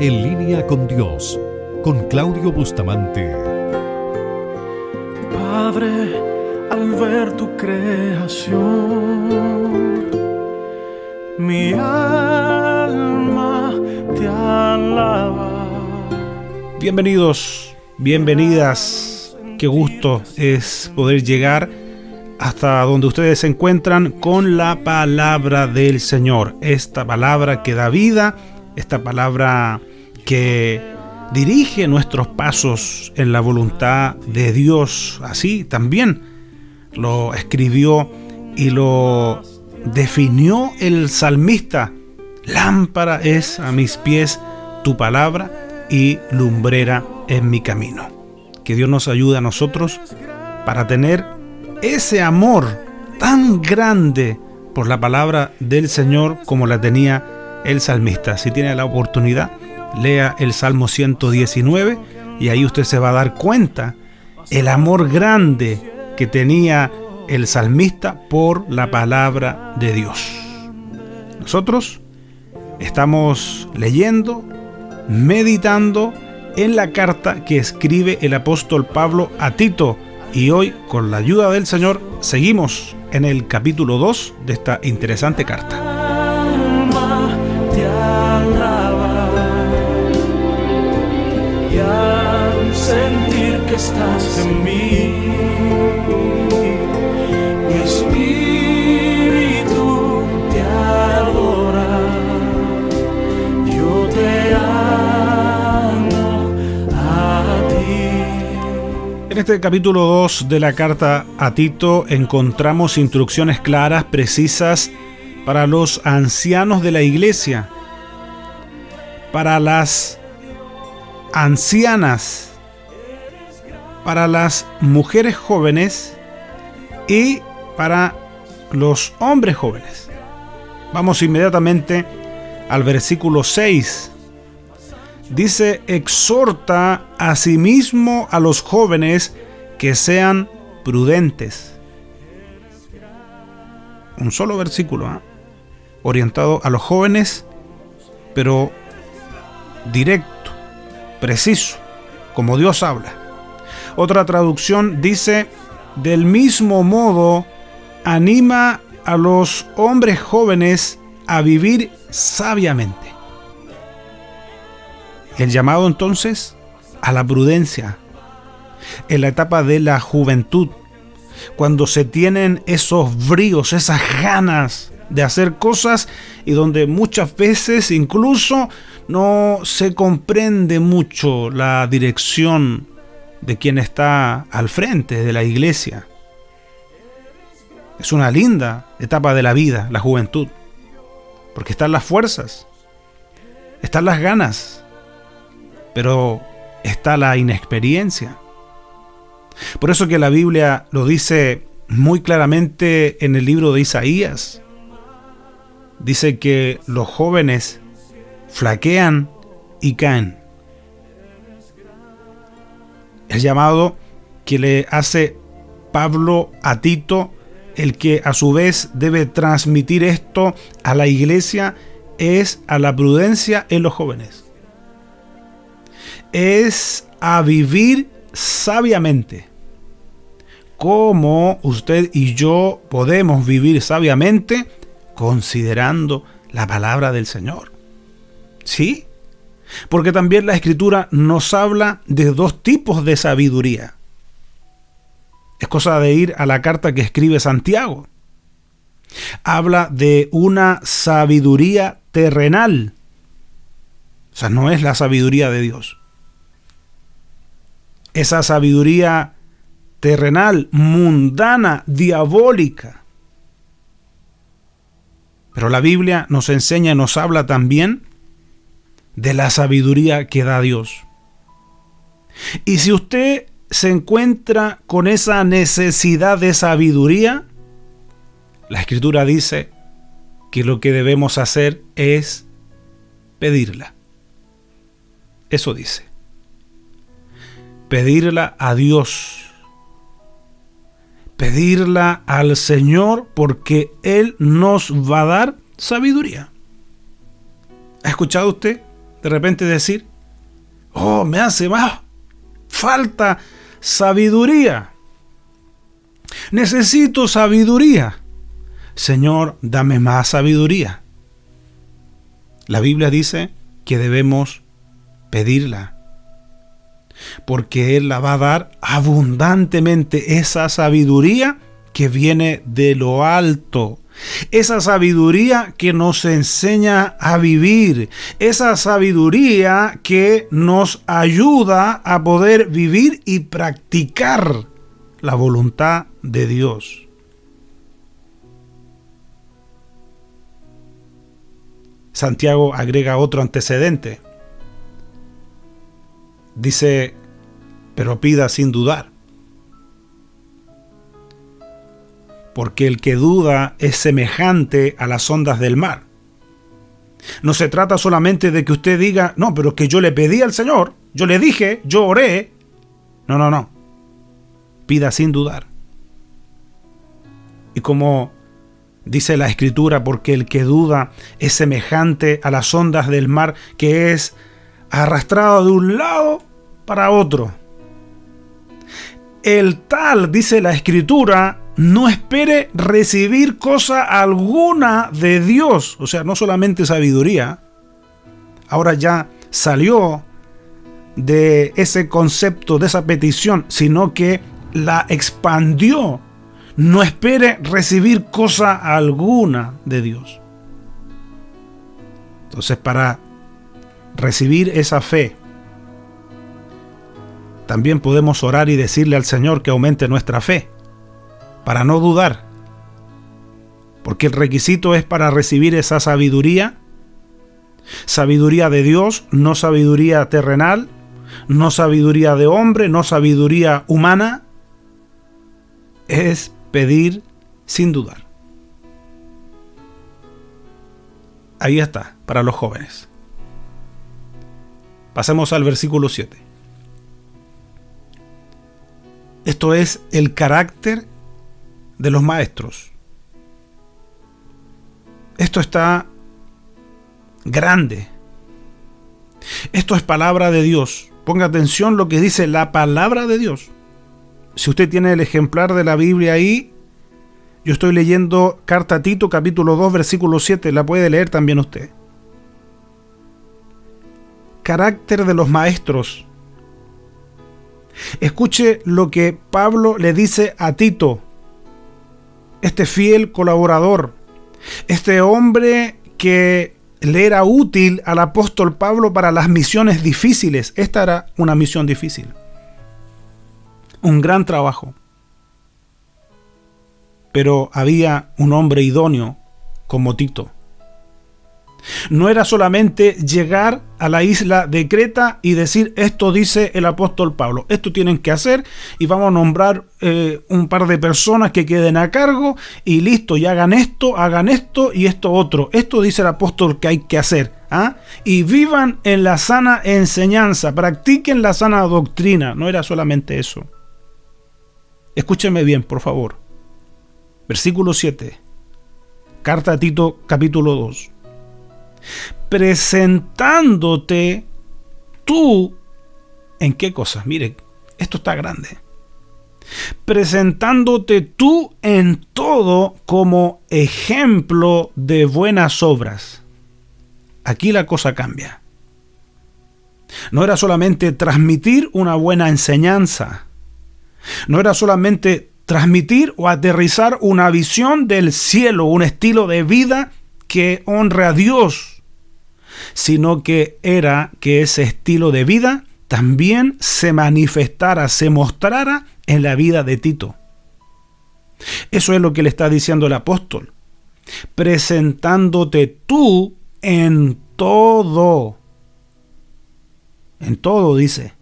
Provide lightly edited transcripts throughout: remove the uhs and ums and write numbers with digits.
En línea con Dios, con Claudio Bustamante. Padre, al ver tu creación, mi alma te alaba. Bienvenidos, bienvenidas. Qué gusto es poder llegar hasta donde ustedes se encuentran con la palabra del Señor. Esta palabra que da vida, esta palabra que dirige nuestros pasos en la voluntad de Dios. Así también lo escribió y lo definió el salmista. Lámpara es a mis pies tu palabra y lumbrera en mi camino. Que Dios nos ayude a nosotros para tener ese amor tan grande por la palabra del Señor como la tenía el salmista. Si tiene la oportunidad, lea el Salmo 119 y ahí usted se va a dar cuenta el amor grande que tenía el salmista por la palabra de Dios. Nosotros estamos leyendo, meditando en la carta que escribe el apóstol Pablo a Tito. Y hoy, con la ayuda del Señor, seguimos en el capítulo 2 de esta interesante carta. Alma te alaba, y al sentir que estás en mí, mi espíritu te adora. Yo te amo a ti. En este capítulo 2 de la carta a Tito encontramos instrucciones claras, precisas para los ancianos de la iglesia, para las ancianas, para las mujeres jóvenes y para los hombres jóvenes. Vamos inmediatamente al versículo 6. Dice: exhorta asimismo a los jóvenes que sean prudentes. Un solo versículo, orientado a los jóvenes, pero directo, preciso, como Dios habla. Otra traducción dice: del mismo modo, anima a los hombres jóvenes a vivir sabiamente. El llamado entonces a la prudencia en la etapa de la juventud, cuando se tienen esos bríos, esas ganas de hacer cosas y donde muchas veces incluso no se comprende mucho la dirección de quien está al frente de la iglesia. Es una linda etapa de la vida, la juventud, porque están las fuerzas, están las ganas, pero está la inexperiencia. Por eso que la Biblia lo dice muy claramente en el libro de Isaías. Dice que los jóvenes flaquean y caen. El llamado que le hace Pablo a Tito, el que a su vez debe transmitir esto a la iglesia, es a la prudencia en los jóvenes. Es a vivir sabiamente. ¿Cómo usted y yo podemos vivir sabiamente? Considerando la palabra del Señor. ¿Sí? Porque también la Escritura nos habla de dos tipos de sabiduría. Es cosa de ir a la carta que escribe Santiago. Habla de una sabiduría terrenal. O sea, no es la sabiduría de Dios. Esa sabiduría terrenal, mundana, diabólica. Pero la Biblia nos enseña y nos habla también de la sabiduría que da Dios. Y si usted se encuentra con esa necesidad de sabiduría, la Escritura dice que lo que debemos hacer es pedirla. Eso dice. Pedirla a Dios. Pedirla al Señor, porque Él nos va a dar sabiduría. ¿Ha escuchado usted de repente decir, oh, me hace más falta sabiduría. Necesito sabiduría. Señor, dame más sabiduría. La Biblia dice que debemos pedirla, porque Él la va a dar abundantemente, esa sabiduría que viene de lo alto, esa sabiduría que nos enseña a vivir, esa sabiduría que nos ayuda a poder vivir y practicar la voluntad de Dios. Santiago agrega otro antecedente. Dice, pero pida sin dudar. Porque el que duda es semejante a las ondas del mar. No se trata solamente de que usted diga, no, pero es que yo le pedí al Señor, yo le dije, yo oré. No. Pida sin dudar. Y como dice la Escritura, porque el que duda es semejante a las ondas del mar, que es arrastrado de un lado para otro. El tal, dice la Escritura, no espere recibir cosa alguna de Dios. O sea, no solamente sabiduría. Ahora ya salió de ese concepto, de esa petición, sino que la expandió. No espere recibir cosa alguna de Dios. Entonces, para recibir esa fe, también podemos orar y decirle al Señor que aumente nuestra fe, para no dudar. Porque el requisito es para recibir esa sabiduría de Dios, no sabiduría terrenal, no sabiduría de hombre, no sabiduría humana, es pedir sin dudar. Ahí está, para los jóvenes. Pasemos al versículo 7. Esto es el carácter de los maestros. Esto está grande. Esto es palabra de Dios. Ponga atención lo que dice la palabra de Dios. Si usted tiene el ejemplar de la Biblia ahí, yo estoy leyendo Carta a Tito, capítulo 2, versículo 7. La puede leer también usted. Carácter de los maestros. Escuche lo que Pablo le dice a Tito, este fiel colaborador, este hombre que le era útil al apóstol Pablo para las misiones difíciles. Esta era una misión difícil. Un gran trabajo. Pero había un hombre idóneo como Tito. No era solamente llegar a la isla de Creta y decir, esto dice el apóstol Pablo, esto tienen que hacer y vamos a nombrar un par de personas que queden a cargo y listo, y hagan esto y esto otro. Esto dice el apóstol que hay que hacer. Y vivan en la sana enseñanza, practiquen la sana doctrina. No era solamente eso. Escúcheme bien, por favor. Versículo 7. Carta a Tito, capítulo 2. Presentándote tú, ¿en qué cosas? Mire, esto está grande. Presentándote tú en todo como ejemplo de buenas obras. Aquí la cosa cambia. No era solamente transmitir una buena enseñanza. No era solamente transmitir o aterrizar una visión del cielo, un estilo de vida que honre a Dios, sino que era que ese estilo de vida también se manifestara, se mostrara en la vida de Tito. Eso es lo que le está diciendo el apóstol. Presentándote tú en todo dice,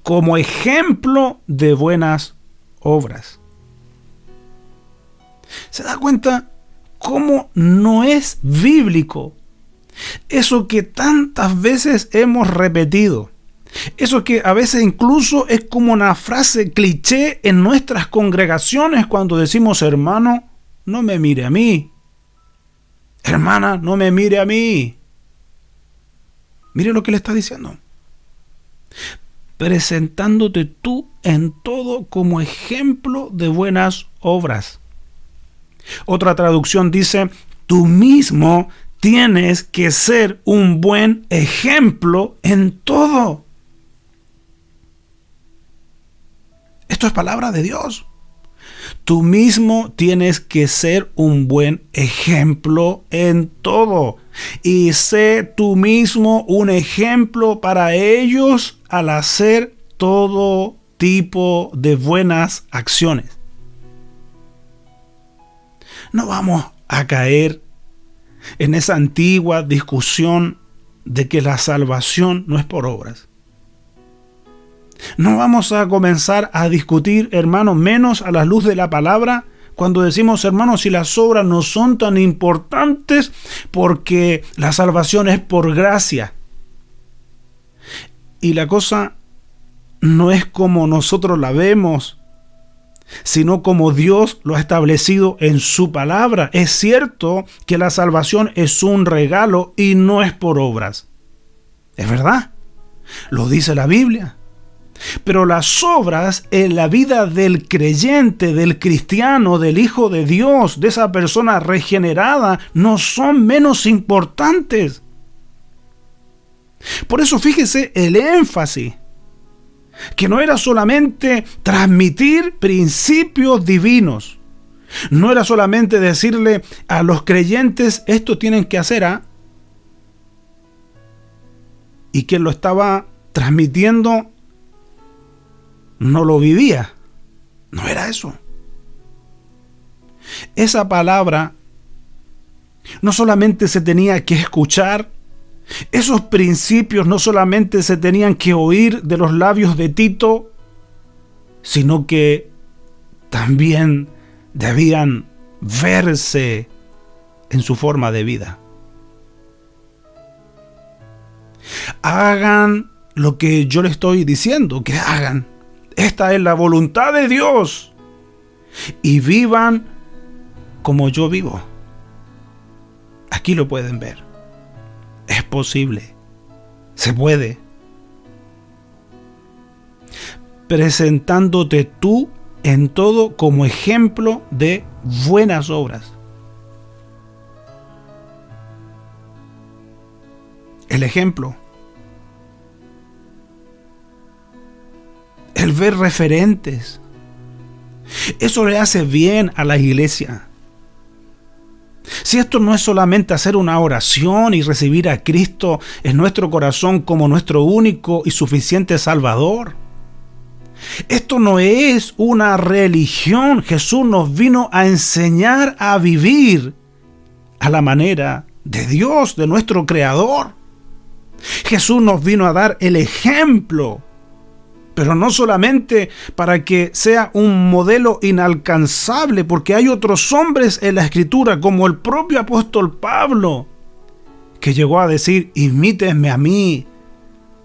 como ejemplo de buenas obras. ¿Se da cuenta cómo no es bíblico eso que tantas veces hemos repetido? Eso que a veces incluso es como una frase cliché en nuestras congregaciones cuando decimos, hermano, no me mire a mí. Hermana, no me mire a mí. Mire lo que le está diciendo. Presentándote tú en todo como ejemplo de buenas obras. Otra traducción dice, tú mismo tienes que ser un buen ejemplo en todo. Esto es palabra de Dios. Tú mismo tienes que ser un buen ejemplo en todo. Y sé tú mismo un ejemplo para ellos al hacer todo tipo de buenas acciones. No vamos a caer en esa antigua discusión de que la salvación no es por obras. No vamos a comenzar a discutir, hermanos, menos a la luz de la palabra, cuando decimos, hermanos, si las obras no son tan importantes porque la salvación es por gracia. Y la cosa no es como nosotros la vemos, sino como Dios lo ha establecido en su palabra. Es cierto que la salvación es un regalo y no es por obras. Es verdad, lo dice la Biblia. Pero las obras en la vida del creyente, del cristiano, del Hijo de Dios, de esa persona regenerada, no son menos importantes. Por eso fíjese el énfasis, que no era solamente transmitir principios divinos, no era solamente decirle a los creyentes esto tienen que hacer, y quien lo estaba transmitiendo no lo vivía. No era eso. Esa palabra no solamente se tenía que escuchar, esos principios no solamente se tenían que oír de los labios de Tito, sino que también debían verse en su forma de vida. Hagan lo que yo les estoy diciendo que hagan. Esta es la voluntad de Dios. Y vivan como yo vivo. Aquí lo pueden ver. Es posible. Se puede. Presentándote tú en todo como ejemplo de buenas obras. El ejemplo. El ver referentes. Eso le hace bien a la iglesia. Si esto no es solamente hacer una oración y recibir a Cristo en nuestro corazón como nuestro único y suficiente Salvador. Esto no es una religión. Jesús nos vino a enseñar a vivir a la manera de Dios, de nuestro Creador. Jesús nos vino a dar el ejemplo. Pero no solamente para que sea un modelo inalcanzable, porque hay otros hombres en la Escritura, como el propio apóstol Pablo, que llegó a decir, imítenme a mí,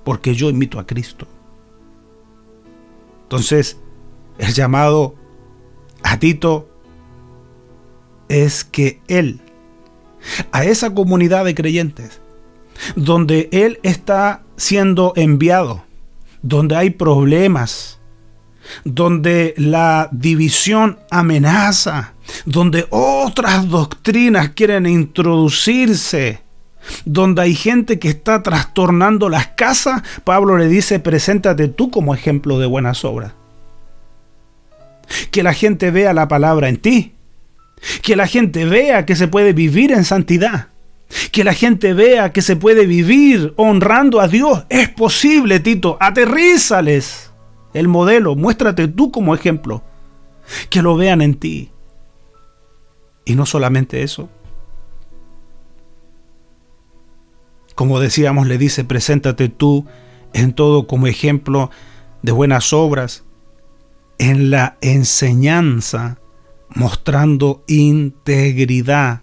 porque yo imito a Cristo. Entonces, el llamado a Tito es que él, a esa comunidad de creyentes, donde él está siendo enviado, donde hay problemas, donde la división amenaza, donde otras doctrinas quieren introducirse, donde hay gente que está trastornando las casas, Pablo le dice, preséntate tú como ejemplo de buenas obras. Que la gente vea la palabra en ti, que la gente vea que se puede vivir en santidad, que la gente vea que se puede vivir honrando a Dios. Es posible, Tito. Aterrízales el modelo. Muéstrate tú como ejemplo. Que lo vean en ti. Y no solamente eso. Como decíamos, le dice, preséntate tú en todo como ejemplo de buenas obras, en la enseñanza, mostrando integridad,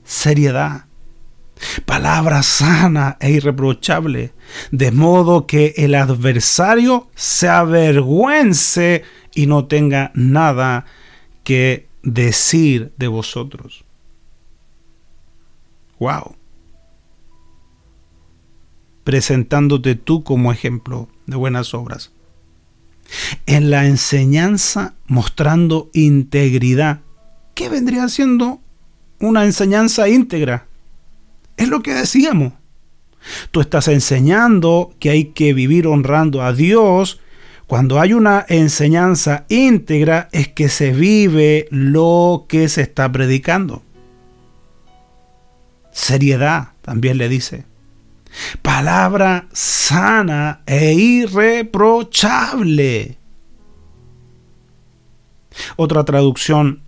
seriedad, palabra sana e irreprochable, de modo que el adversario se avergüence y no tenga nada que decir de vosotros. ¡Wow! presentándote tú como ejemplo de buenas obras. En la enseñanza, mostrando integridad. ¿Qué vendría siendo una enseñanza íntegra? Es lo que decíamos. Tú estás enseñando que hay que vivir honrando a Dios. Cuando hay una enseñanza íntegra, es que se vive lo que se está predicando. Seriedad, también le dice. Palabra sana e irreprochable. Otra traducción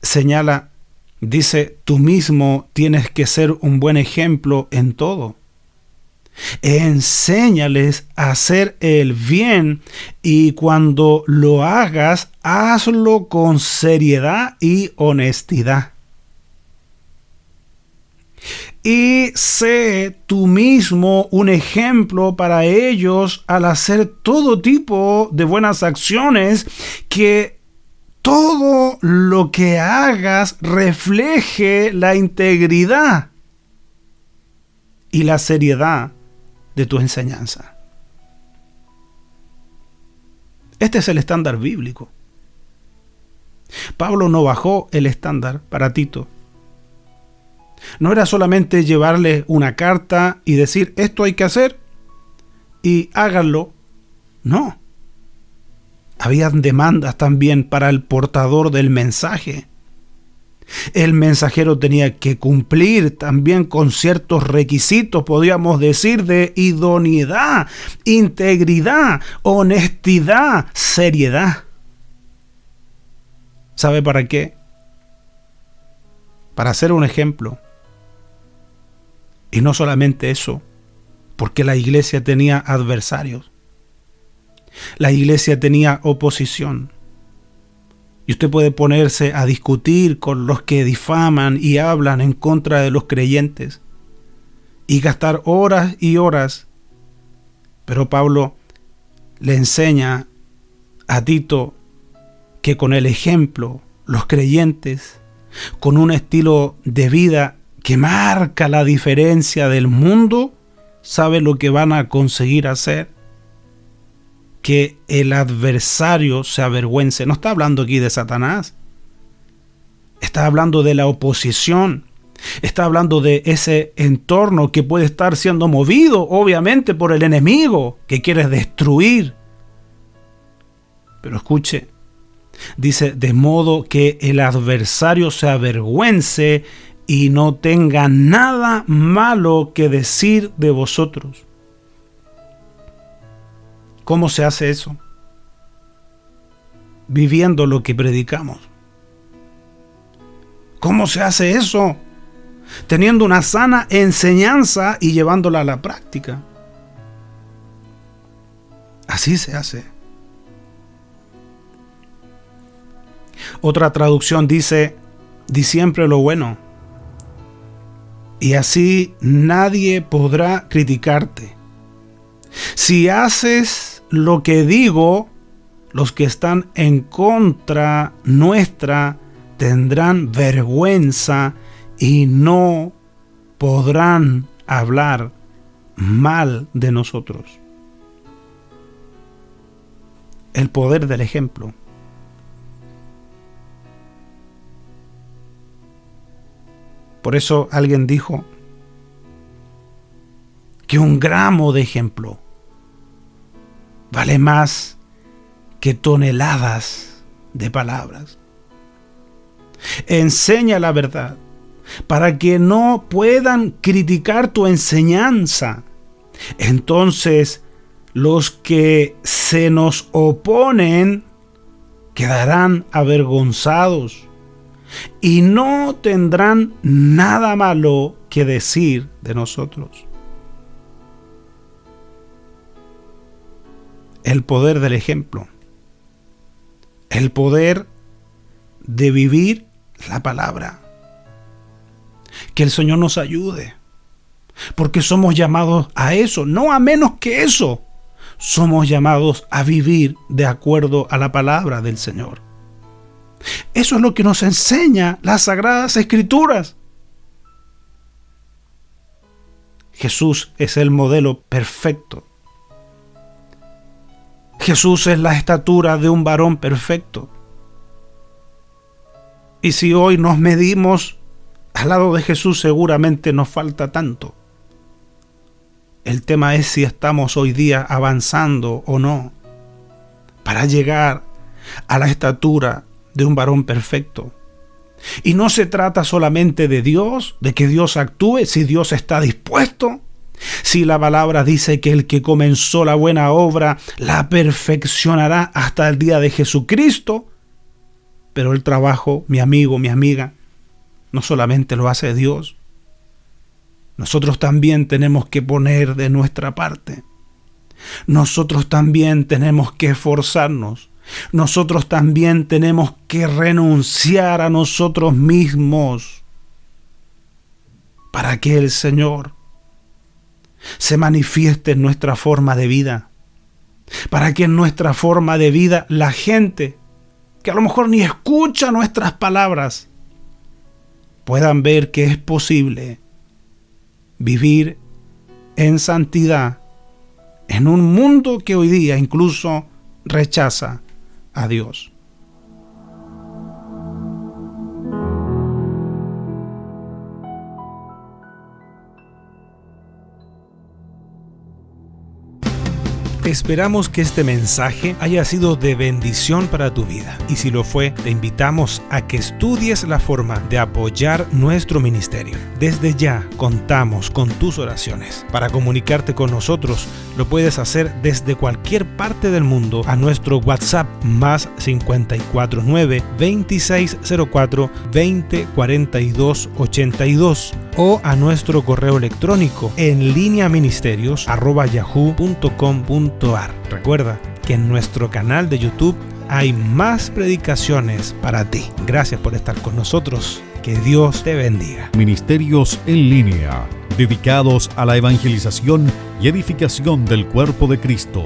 señala, dice, tú mismo tienes que ser un buen ejemplo en todo. Enséñales a hacer el bien y cuando lo hagas, hazlo con seriedad y honestidad. Y sé tú mismo un ejemplo para ellos al hacer todo tipo de buenas acciones, que todo lo que hagas refleje la integridad y la seriedad de tu enseñanza. Este es el estándar bíblico. Pablo no bajó el estándar para Tito. No era solamente llevarle una carta y decir esto hay que hacer y háganlo. No. Habían demandas también para el portador del mensaje. El mensajero tenía que cumplir también con ciertos requisitos, podríamos decir, de idoneidad, integridad, honestidad, seriedad. ¿Sabe para qué? Para ser un ejemplo. Y no solamente eso, porque la iglesia tenía adversarios. La iglesia tenía oposición. Y usted puede ponerse a discutir con los que difaman y hablan en contra de los creyentes y gastar horas y horas. Pero Pablo le enseña a Tito que con el ejemplo, los creyentes, con un estilo de vida que marca la diferencia del mundo, sabe lo que van a conseguir hacer. Que el adversario se avergüence. No está hablando aquí de Satanás. Está hablando de la oposición. Está hablando de ese entorno que puede estar siendo movido, obviamente, por el enemigo que quiere destruir. Pero escuche, dice, de modo que el adversario se avergüence y no tenga nada malo que decir de vosotros. ¿Cómo se hace eso? Viviendo lo que predicamos. ¿Cómo se hace eso? Teniendo una sana enseñanza y llevándola a la práctica. Así se hace. Otra traducción dice, di siempre lo bueno. Y así nadie podrá criticarte. Si haces lo que digo, los que están en contra nuestra tendrán vergüenza y no podrán hablar mal de nosotros. El poder del ejemplo. Por eso alguien dijo que un gramo de ejemplo vale más que toneladas de palabras. Enseña la verdad para que no puedan criticar tu enseñanza. Entonces, los que se nos oponen quedarán avergonzados y no tendrán nada malo que decir de nosotros. El poder del ejemplo. El poder de vivir la palabra. Que el Señor nos ayude. Porque somos llamados a eso, no a menos que eso. Somos llamados a vivir de acuerdo a la palabra del Señor. Eso es lo que nos enseña las Sagradas Escrituras. Jesús es el modelo perfecto. Jesús es la estatura de un varón perfecto. Y si hoy nos medimos al lado de Jesús, seguramente nos falta tanto. El tema es si estamos hoy día avanzando o no para llegar a la estatura de un varón perfecto. Y no se trata solamente de Dios, de que Dios actúe, si Dios está dispuesto. Si la palabra dice que el que comenzó la buena obra la perfeccionará hasta el día de Jesucristo. Pero el trabajo, mi amigo, mi amiga, no solamente lo hace Dios. Nosotros también tenemos que poner de nuestra parte. Nosotros también tenemos que esforzarnos. Nosotros también tenemos que renunciar a nosotros mismos para que el Señor se manifieste en nuestra forma de vida. Para que en nuestra forma de vida la gente que a lo mejor ni escucha nuestras palabras puedan ver que es posible vivir en santidad en un mundo que hoy día incluso rechaza a Dios. Esperamos que este mensaje haya sido de bendición para tu vida. Y si lo fue, te invitamos a que estudies la forma de apoyar nuestro ministerio. Desde ya contamos con tus oraciones. Para comunicarte con nosotros, lo puedes hacer desde cualquier parte del mundo a nuestro WhatsApp más 549-2604-2042-82 o a nuestro correo electrónico en lineaministerios@yahoo.com.ar. Recuerda que en nuestro canal de YouTube hay más predicaciones para ti. Gracias por estar con nosotros. Que Dios te bendiga. Ministerios en línea, dedicados a la evangelización y edificación del cuerpo de Cristo.